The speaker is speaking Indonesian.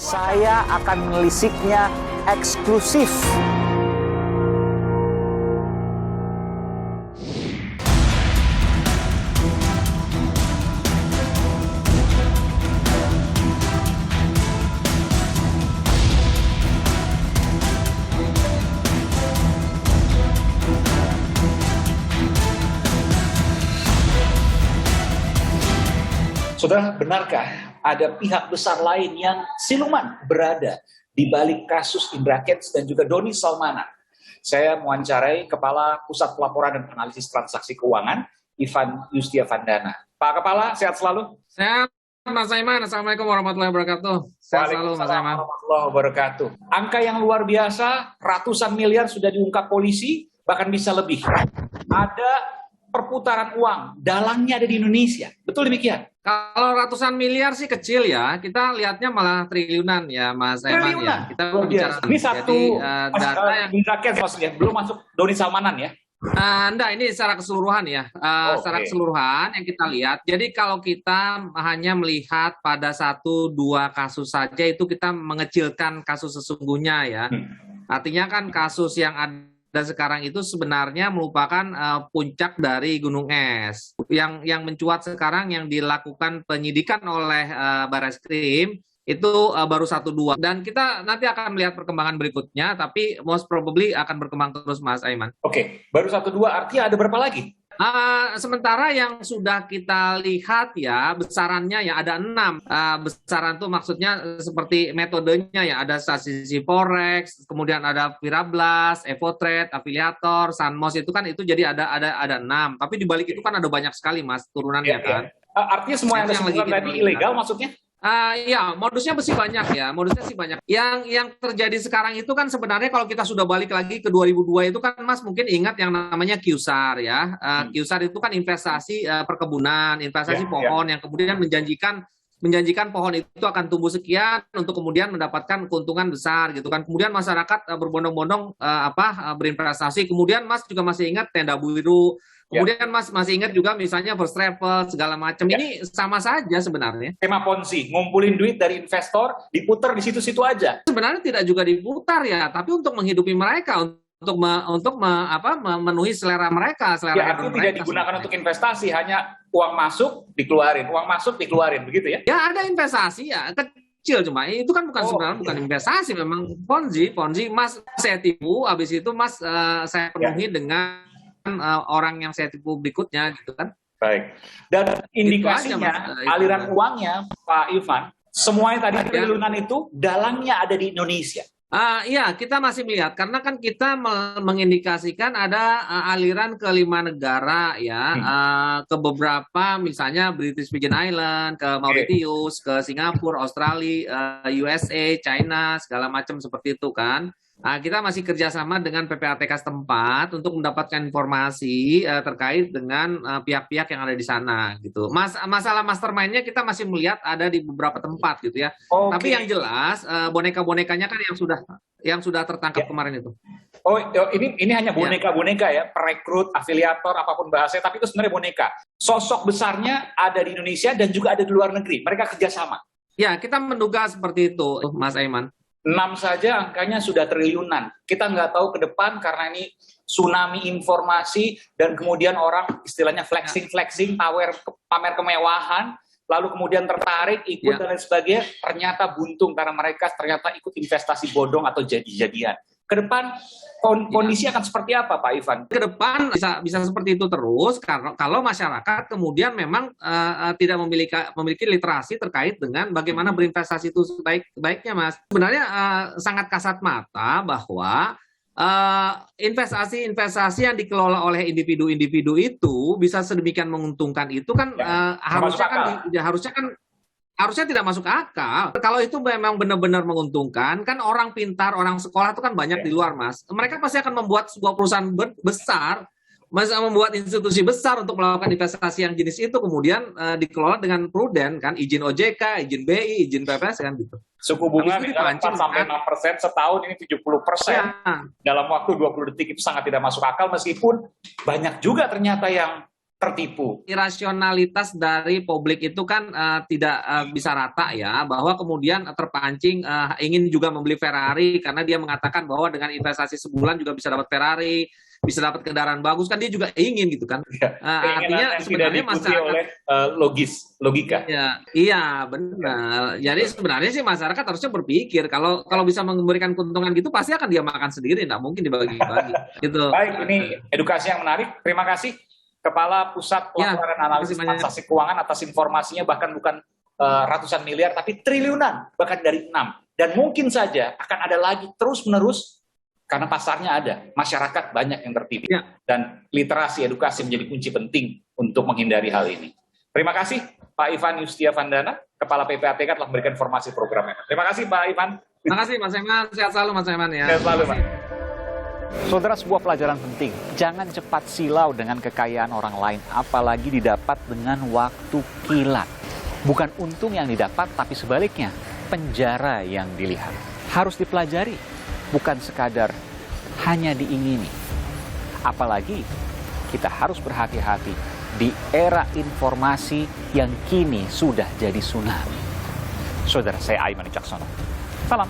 Saya akan menelisiknya eksklusif. Saudara, benarkah ada pihak besar lain yang siluman berada di balik kasus Indra Kents dan juga Doni Salmanan? Saya mewawancarai Kepala Pusat Pelaporan dan Analisis Transaksi Keuangan, Ivan Yustiavandana. Pak Kepala, sehat selalu? Sehat, Mas Aiman. Assalamualaikum warahmatullahi wabarakatuh. Sehat selalu, Mas Aiman. Warahmatullahi wabarakatuh. Angka yang luar biasa, ratusan miliar sudah diungkap polisi, bahkan bisa lebih. Ada perputaran uang, dalangnya ada di Indonesia. Betul demikian? Kalau ratusan miliar sih kecil ya, kita lihatnya malah triliunan ya, Mas Aiman ya. Kita bicara ini satu data yang Indra Kents maksudnya, belum masuk Doni Salmanan ya? enggak, ini secara keseluruhan ya, secara keseluruhan yang kita lihat. Jadi kalau kita hanya melihat pada 1-2 kasus saja, itu kita mengecilkan kasus sesungguhnya ya. Artinya kan kasus yang ada sekarang itu sebenarnya merupakan puncak dari gunung es. Yang mencuat sekarang yang dilakukan penyidikan oleh Barreskrim itu baru 1-2. Dan kita nanti akan melihat perkembangan berikutnya, tapi most probably akan berkembang terus, Mas Aiman. Oke, baru 1-2 artinya ada berapa lagi? Sementara yang sudah kita lihat ya besarannya ya ada 6. Besaran itu maksudnya seperti metodenya ya, ada strategi forex, kemudian ada Virablas, Evotrade, afiliator, Sunmos, itu kan itu jadi ada 6. Tapi di balik itu kan ada banyak sekali Mas turunannya kan. Artinya semua yang disebutkan tadi ilegal maksudnya? Ya, modusnya sih banyak ya, modusnya sih banyak. Yang terjadi sekarang itu kan sebenarnya kalau kita sudah balik lagi ke 2002 itu kan Mas mungkin ingat yang namanya QSAR ya. QSAR itu kan investasi perkebunan, investasi pohon yang kemudian menjanjikan pohon itu akan tumbuh sekian untuk kemudian mendapatkan keuntungan besar gitu kan. Kemudian masyarakat berbondong-bondong berinvestasi. Kemudian Mas juga masih ingat tenda biru. Kemudian Mas masih ingat juga misalnya First Travel segala macam. Ini sama saja sebenarnya. Tema Ponzi, ngumpulin duit dari investor, diputar di situ-situ aja. Sebenarnya tidak juga diputar ya, tapi untuk menghidupi mereka, untuk memenuhi selera mereka, selera artinya tidak digunakan untuk investasi, hanya uang masuk dikeluarin, begitu ya? Ya ada investasi ya, kecil cuma itu kan sebenarnya bukan investasi, memang Ponzi Mas saya tipu, habis itu Mas saya penuhi dengan orang yang saya tipu berikutnya gitu kan. Baik. Dan indikasinya aliran uangnya Pak Ivan, semuanya tadi triliunan itu dalangnya ada di Indonesia. Iya, kita masih melihat karena kan kita mengindikasikan ada aliran ke 5 negara ya, ke beberapa misalnya British Virgin Island, ke Mauritius, ke Singapura, Australia, USA, China, segala macam seperti itu kan. Kita masih kerjasama dengan PPATK setempat untuk mendapatkan informasi terkait dengan pihak-pihak yang ada di sana gitu. Masalah mastermind-nya kita masih melihat ada di beberapa tempat gitu ya. Tapi yang jelas boneka-bonekanya kan yang sudah tertangkap kemarin itu. Ini hanya boneka-boneka ya, perekrut, afiliator, apapun bahasanya, tapi itu sebenarnya boneka. Sosok besarnya ada di Indonesia dan juga ada di luar negeri. Mereka kerjasama. Ya, kita menduga seperti itu, Mas Aiman. 6 saja angkanya sudah triliunan. Kita nggak tahu ke depan karena ini tsunami informasi dan kemudian orang istilahnya flexing, pamer kemewahan, lalu kemudian tertarik, ikut dan lain sebagainya, ternyata buntung karena mereka ternyata ikut investasi bodong atau jadi-jadian. Ke depan kondisi akan seperti apa Pak Ivan? Ke depan bisa seperti itu terus kalau masyarakat kemudian memang tidak memiliki literasi terkait dengan bagaimana berinvestasi itu sebaik-baiknya Mas. Sebenarnya sangat kasat mata bahwa investasi yang dikelola oleh individu-individu itu bisa sedemikian menguntungkan itu kan harusnya tidak masuk akal. Kalau itu memang benar-benar menguntungkan, kan orang pintar, orang sekolah itu kan banyak di luar, Mas. Mereka pasti akan membuat sebuah perusahaan besar, membuat institusi besar untuk melakukan investasi yang jenis itu, kemudian dikelola dengan prudent, kan, izin OJK, izin BI, izin PPS, kan gitu. Suku bunga misalnya 4-6%, setahun ini 70%. Dalam waktu 20 detik itu sangat tidak masuk akal, meskipun banyak juga ternyata yang tertipu. Irasionalitas dari publik itu kan tidak bisa rata ya, bahwa kemudian terpancing ingin juga membeli Ferrari karena dia mengatakan bahwa dengan investasi sebulan juga bisa dapat Ferrari, bisa dapat kendaraan bagus, kan dia juga ingin gitu kan. Artinya sebenarnya masyarakat oleh logika. Ya, iya benar. Jadi sebenarnya sih masyarakat harusnya berpikir kalau bisa memberikan keuntungan gitu pasti akan dia makan sendiri, nggak mungkin dibagi-bagi. Gitu. Baik, ini edukasi yang menarik. Terima kasih Kepala Pusat Pelaporan dan Analisis Transaksi Keuangan atas informasinya, bahkan bukan ratusan miliar tapi triliunan, bahkan dari 6. Dan mungkin saja akan ada lagi terus-menerus karena pasarnya ada, masyarakat banyak yang tertipu. Ya. Dan literasi edukasi menjadi kunci penting untuk menghindari hal ini. Terima kasih Pak Ivan Yustiavandana, Kepala PPATK telah memberikan informasi programnya. Terima kasih Pak Ivan. Terima kasih Mas Eman, sehat selalu Mas Eman ya. Sehat selalu Pak. Saudara, sebuah pelajaran penting. Jangan cepat silau dengan kekayaan orang lain, apalagi didapat dengan waktu kilat. Bukan untung yang didapat, tapi sebaliknya, penjara yang dilihat. Harus dipelajari, bukan sekadar hanya diingini. Apalagi kita harus berhati-hati di era informasi yang kini sudah jadi tsunami. Saudara, saya Aiman Wicaksono. Salam.